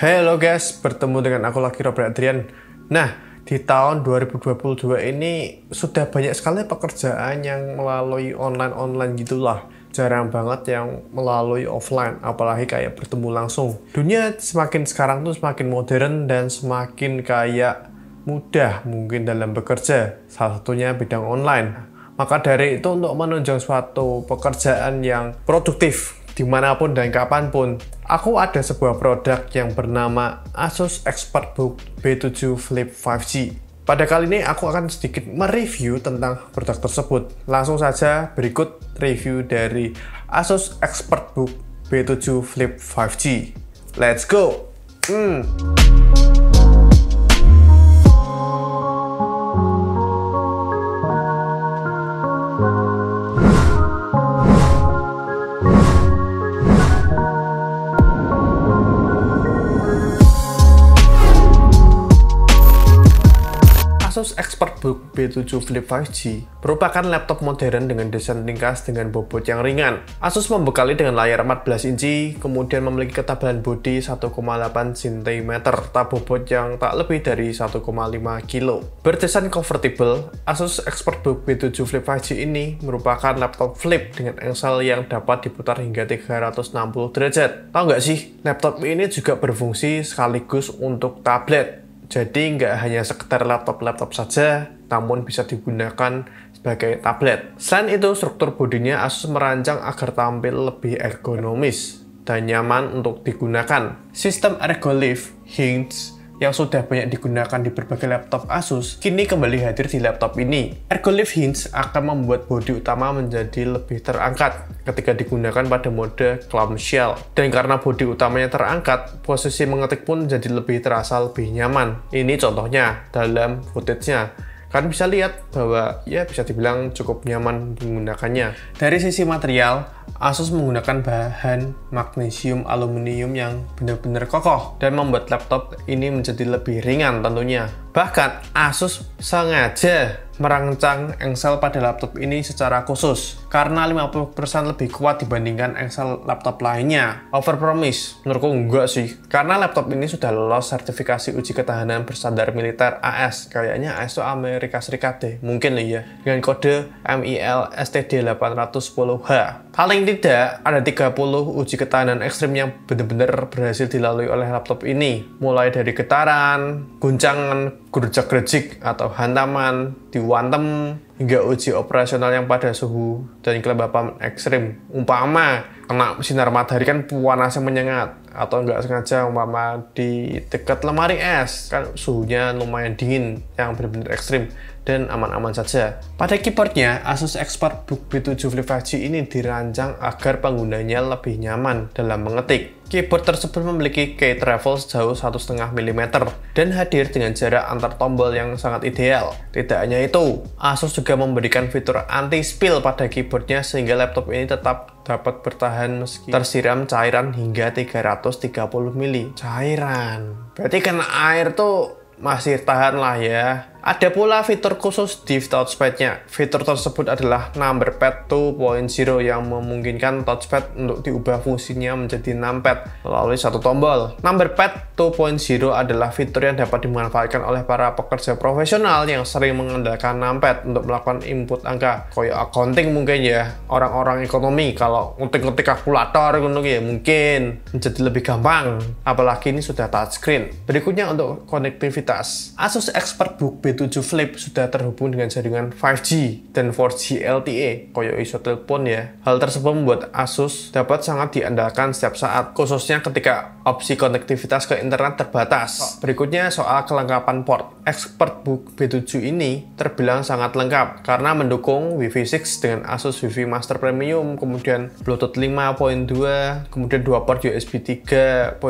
Halo guys, bertemu dengan aku lagi Robert Adrian. Nah, di tahun 2022 ini sudah banyak sekali pekerjaan yang melalui online gitulah. Jarang banget yang melalui offline, apalagi kayak bertemu langsung. Dunia sekarang tuh semakin modern dan semakin kayak mudah mungkin dalam bekerja. Salah satunya bidang online. Maka dari itu untuk menunjang suatu pekerjaan yang produktif dimanapun dan kapanpun, aku ada sebuah produk yang bernama Asus ExpertBook B7 Flip 5G. Pada kali ini aku akan sedikit mereview tentang produk tersebut. Langsung saja berikut review dari Asus ExpertBook B7 Flip 5G. Let's go! Asus ExpertBook B7 Flip 5G merupakan laptop modern dengan desain ringkas dengan bobot yang ringan. Asus membekali dengan layar 14 inci, kemudian memiliki ketebalan bodi 1,8 cm, tak bobot yang tak lebih dari 1,5 kg. Berdesain convertible, Asus ExpertBook B7 Flip 5G ini merupakan laptop flip dengan engsel yang dapat diputar hingga 360 derajat. Tahu nggak sih, laptop ini juga berfungsi sekaligus untuk tablet. Jadi nggak hanya sekedar laptop saja, namun bisa digunakan sebagai tablet. Selain itu, struktur bodinya Asus merancang agar tampil lebih ergonomis dan nyaman untuk digunakan. Sistem ErgoLift Hinge yang sudah banyak digunakan di berbagai laptop Asus, kini kembali hadir di laptop ini. ErgoLift Hinge akan membuat bodi utama menjadi lebih terangkat ketika digunakan pada mode clamshell. Dan karena bodi utamanya terangkat, posisi mengetik pun jadi lebih terasa lebih nyaman. Ini contohnya dalam footage-nya. Kalian bisa lihat bahwa ya bisa dibilang cukup nyaman menggunakannya. Dari sisi material, Asus menggunakan bahan magnesium aluminium yang benar-benar kokoh dan membuat laptop ini menjadi lebih ringan tentunya. Bahkan Asus sengaja merancang engsel pada laptop ini secara khusus karena 50% lebih kuat dibandingkan engsel laptop lainnya. Overpromise? Menurutku enggak sih, karena laptop ini sudah lolos sertifikasi uji ketahanan berstandar militer AS. Kayaknya AS itu Amerika Serikat deh, mungkin ya, dengan kode MIL STD 810H. Paling tidak ada 30 uji ketahanan ekstrim yang benar-benar berhasil dilalui oleh laptop ini, mulai dari getaran, guncangan, gerujak-gerejik atau hantaman, diwantem, hingga uji operasional yang pada suhu dan kelembapan ekstrim. Umpama kena sinar matahari kan panasnya menyengat, atau nggak sengaja umpama di dekat lemari es kan suhunya lumayan dingin yang benar-benar ekstrim dan aman-aman saja. Pada keyboardnya, Asus ExpertBook B7 Flip 5G ini dirancang agar penggunanya lebih nyaman dalam mengetik. Keyboard tersebut memiliki key travel sejauh 1,5 mm dan hadir dengan jarak antar tombol yang sangat ideal. Tidak hanya itu, Asus juga memberikan fitur anti-spill pada keyboardnya sehingga laptop ini tetap dapat bertahan meski tersiram cairan hingga 330 ml. Cairan. Berarti kena air tuh masih tahan lah ya. Ada pula fitur khusus di touchpad-nya. Fitur tersebut adalah Number Pad 2.0 yang memungkinkan touchpad untuk diubah fungsinya menjadi numpad melalui satu tombol. Number Pad 2.0 adalah fitur yang dapat dimanfaatkan oleh para pekerja profesional yang sering mengandalkan numpad untuk melakukan input angka. Kayak accounting mungkin ya, orang-orang ekonomi kalau ngetik-ngetik kalkulator ya mungkin menjadi lebih gampang. Apalagi ini sudah touchscreen. Berikutnya untuk konektivitas. Asus ExpertBook B7 Flip sudah terhubung dengan jaringan 5G dan 4G LTE, koyo iso telepon ya. Hal tersebut membuat Asus dapat sangat diandalkan setiap saat, khususnya ketika opsi konektivitas ke internet terbatas. Berikutnya soal kelengkapan port. ExpertBook B7 ini terbilang sangat lengkap karena mendukung Wi-Fi 6 dengan Asus Wi-Fi Master Premium, kemudian Bluetooth 5.2, kemudian 2 port USB 3.2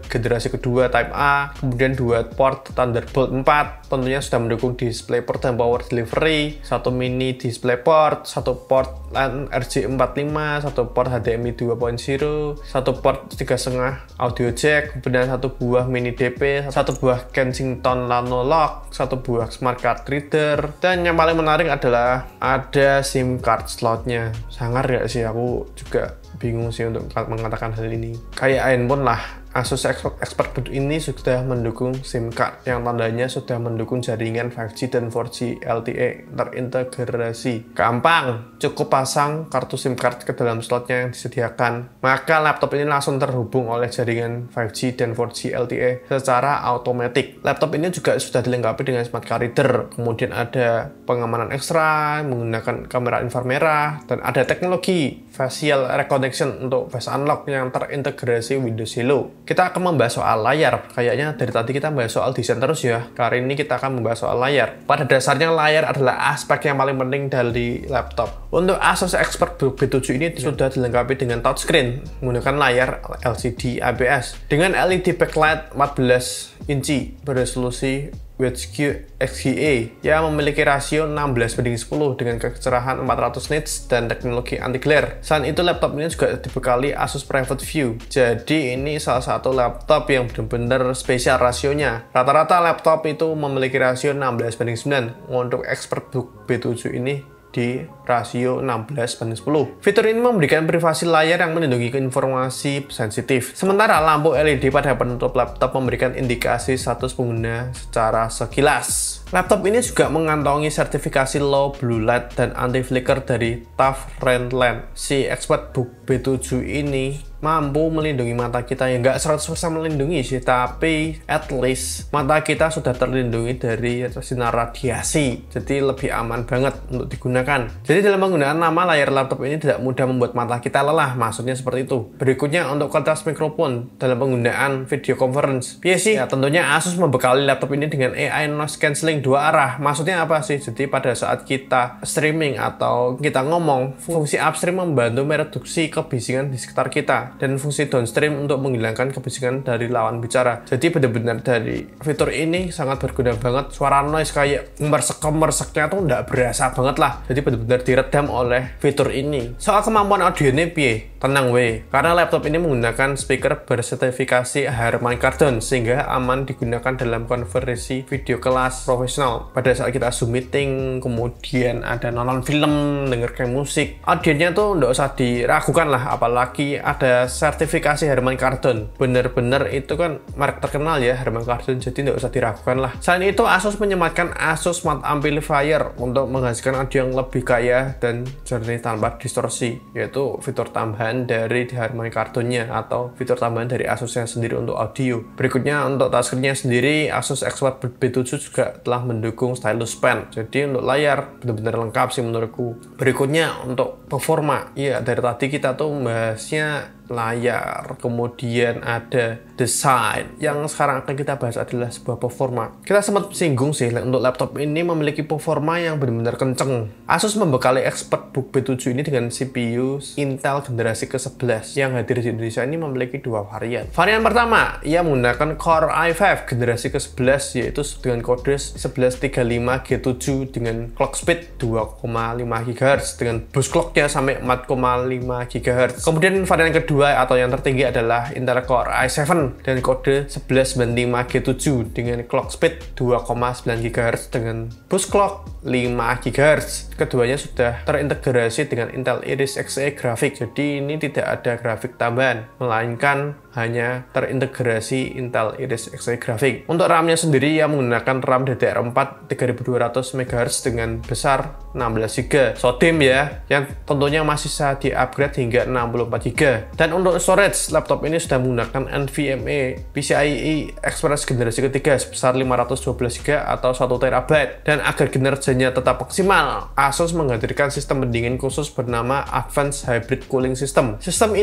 generasi kedua Type A, kemudian 2 port Thunderbolt 4, tentunya sudah mendukung DisplayPort dan Power Delivery, satu mini DisplayPort, satu port LAN RJ45, satu port HDMI 2.0, satu port 3,5 audio jack, kemudian satu buah mini DP, satu buah Kensington Nano Lock, satu buah smart card reader, dan yang paling menarik adalah ada SIM card slotnya. Sangar gak sih? Aku juga bingung sih untuk mengatakan hal ini. Kayak handphone lah, Asus ExpertBook ini sudah mendukung SIM card yang tandanya sudah mendukung jaringan 5G dan 4G LTE terintegrasi. Gampang, cukup pasang kartu SIM card ke dalam slotnya yang disediakan. Maka laptop ini langsung terhubung oleh jaringan 5G dan 4G LTE secara otomatis. Laptop ini juga sudah dilengkapi dengan smart card reader, kemudian ada pengamanan ekstra menggunakan kamera inframerah, dan ada teknologi facial recognition untuk face unlock yang terintegrasi Windows Hello. Kita akan membahas soal layar. Kayaknya dari tadi kita membahas soal desain terus ya. Kali ini kita akan membahas soal layar. Pada dasarnya layar adalah aspek yang paling penting dari laptop. Untuk Asus ExpertBook B7 ini sudah dilengkapi dengan touchscreen menggunakan layar LCD IPS dengan LED backlight 14 inci beresolusi WHQ XGA yang memiliki rasio 16:10 dengan kecerahan 400 nits dan teknologi anti-glare. Selain itu, laptop ini juga dibekali Asus Private View. Jadi ini salah satu laptop yang benar-benar spesial rasionya. Rata-rata laptop itu memiliki rasio 16:9. Untuk ExpertBook B7 ini di rasio 16:10. Fitur ini memberikan privasi layar yang melindungi informasi sensitif. Sementara lampu LED pada penutup laptop memberikan indikasi status pengguna secara sekilas. Laptop ini juga mengantongi sertifikasi low blue light dan anti flicker dari TUF Friendland. Si ExpertBook B7 ini mampu melindungi mata kita, ya nggak 100% melindungi sih, tapi at least mata kita sudah terlindungi dari sinar radiasi, jadi lebih aman banget untuk digunakan. Jadi dalam penggunaan nama layar laptop ini tidak mudah membuat mata kita lelah, maksudnya seperti itu. Berikutnya untuk kualitas mikrofon dalam penggunaan video conference. Ya sih, ya tentunya Asus membekali laptop ini dengan AI noise cancelling 2 arah. Maksudnya apa sih? Jadi pada saat kita streaming atau kita ngomong, fungsi upstream membantu mereduksi kebisingan di sekitar kita, dan fungsi downstream untuk menghilangkan kebisingan dari lawan bicara. Jadi benar-benar dari fitur ini sangat berguna banget. Suara noise kayak mersek-merseknya tuh nggak berasa banget lah. Jadi benar-benar diredam oleh fitur ini. Soal kemampuan audionya piye? Tenang weh, karena laptop ini menggunakan speaker bersertifikasi Harman Kardon sehingga aman digunakan dalam konferensi video kelas profesional. Pada saat kita Zoom meeting, kemudian ada nonton film, dengarkan musik, audionya tuh nggak usah diragukan lah, apalagi ada sertifikasi Harman Kardon. Bener-bener itu kan merek terkenal ya, Harman Kardon, jadi nggak usah diragukan lah. Selain itu, Asus menyematkan Asus Smart Amplifier untuk menghasilkan audio yang lebih kaya dan jernih tanpa distorsi, yaitu fitur tambahan dari Harman Kardonnya atau fitur tambahan dari Asusnya sendiri untuk audio. Berikutnya untuk touchscreen-nya sendiri, Asus ExpertBook B7 juga telah mendukung stylus pen. Jadi untuk layar benar-benar lengkap sih menurutku. Berikutnya untuk performa. Iya, dari tadi kita tuh membahasnya layar, kemudian ada desain. Yang sekarang akan kita bahas adalah sebuah performa. Kita sempat singgung sih untuk laptop ini memiliki performa yang benar-benar kenceng. Asus membekali ExpertBook B7 ini dengan CPU Intel generasi ke-11 yang hadir di Indonesia ini memiliki 2 varian. Varian pertama, ia menggunakan Core i5 generasi ke-11 yaitu dengan kode 1135G7 dengan clock speed 2,5 GHz dengan boost clocknya sampai 4,5 GHz. Kemudian varian kedua atau yang tertinggi adalah Intel Core i7 dengan kode 1195G7 dengan clock speed 2,9 GHz dengan boost clock 5 GHz. Keduanya sudah terintegrasi dengan Intel Iris Xe grafik, jadi ini tidak ada grafik tambahan, melainkan hanya terintegrasi Intel Iris Xe grafik. Untuk RAM-nya sendiri yang menggunakan RAM DDR4 3200 MHz dengan besar 16 GB SODIMM ya, yang tentunya masih bisa di-upgrade hingga 64 GB. Dan untuk storage, laptop ini sudah menggunakan NVMe PCIe Express generasi ketiga sebesar 512 GB atau 1 TB. Dan agar kinerjanya tetap maksimal, Asus menghadirkan sistem pendingin khusus bernama Advanced Hybrid Cooling System. Sistem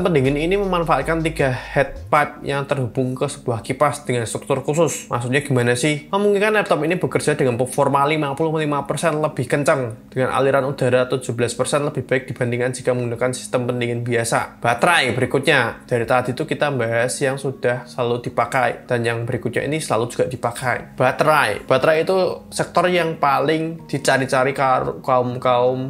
pendingin ini memanfaatkan 3 head pipe yang terhubung ke sebuah kipas dengan struktur khusus. Maksudnya gimana sih? Memungkinkan laptop ini bekerja dengan performa 55% lebih kencang, dengan aliran udara 17% lebih baik dibandingkan jika menggunakan sistem pendingin biasa. Baterai berikutnya, dari tadi itu kita bahas yang sudah selalu dipakai, dan yang berikutnya ini selalu juga dipakai. Baterai itu sektor yang paling dicari-cari kaum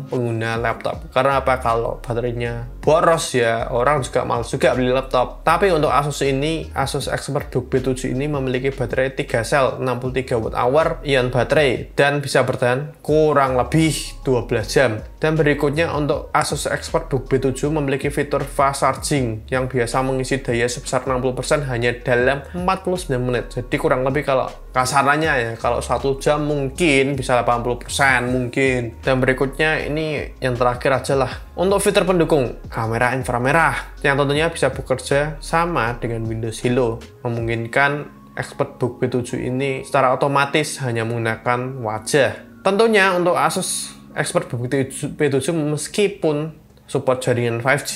pengguna laptop. Karena apa? Kalau baterainya boros ya, orang juga malas juga beli laptop. Tapi untuk Asus ini, Asus ExpertBook B7 ini memiliki baterai 3 sel 63 Wh ion baterai dan bisa bertahan kurang lebih 12 jam. Dan berikutnya untuk Asus ExpertBook B7 memiliki fitur fast charging yang biasa mengisi daya sebesar 60% hanya dalam 49 menit. Jadi kurang lebih kalau kasarannya ya, kalau 1 jam mungkin bisa 80% mungkin. Dan berikutnya ini yang terakhir aja lah. Untuk fitur pendukung kamera inframerah yang tentunya bisa bekerja sama dengan Windows Hello, memungkinkan ExpertBook B7 ini secara otomatis hanya menggunakan wajah. Tentunya untuk Asus ExpertBook B7 meskipun support jaringan 5G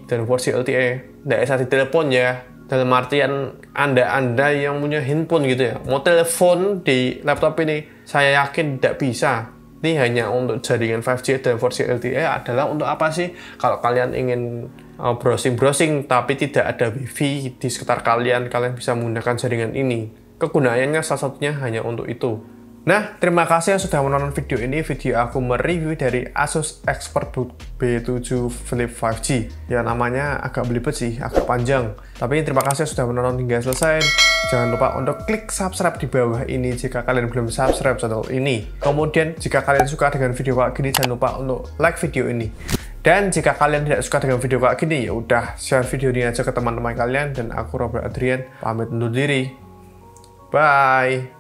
dan 4G LTE, tidak bisa ditelepon ya. Dalam artian Anda yang punya handphone gitu ya, mau telepon di laptop ini, saya yakin tidak bisa. Ini hanya untuk jaringan 5G dan 4G LTE adalah untuk apa sih? Kalau kalian ingin browsing tapi tidak ada wifi di sekitar kalian bisa menggunakan jaringan ini. Kegunaannya salah satunya hanya untuk itu. Nah, terima kasih yang sudah menonton video ini. Video aku mereview dari Asus ExpertBook B7 Flip 5G. Ya namanya agak belibet sih, agak panjang. Tapi terima kasih yang sudah menonton hingga selesai. Jangan lupa untuk klik subscribe di bawah ini jika kalian belum subscribe channel ini. Kemudian jika kalian suka dengan video kayak gini, jangan lupa untuk like video ini. Dan jika kalian tidak suka dengan video kayak gini, ya udah share video ini aja ke teman-teman kalian. Dan aku Robert Adrian pamit undur diri. Bye.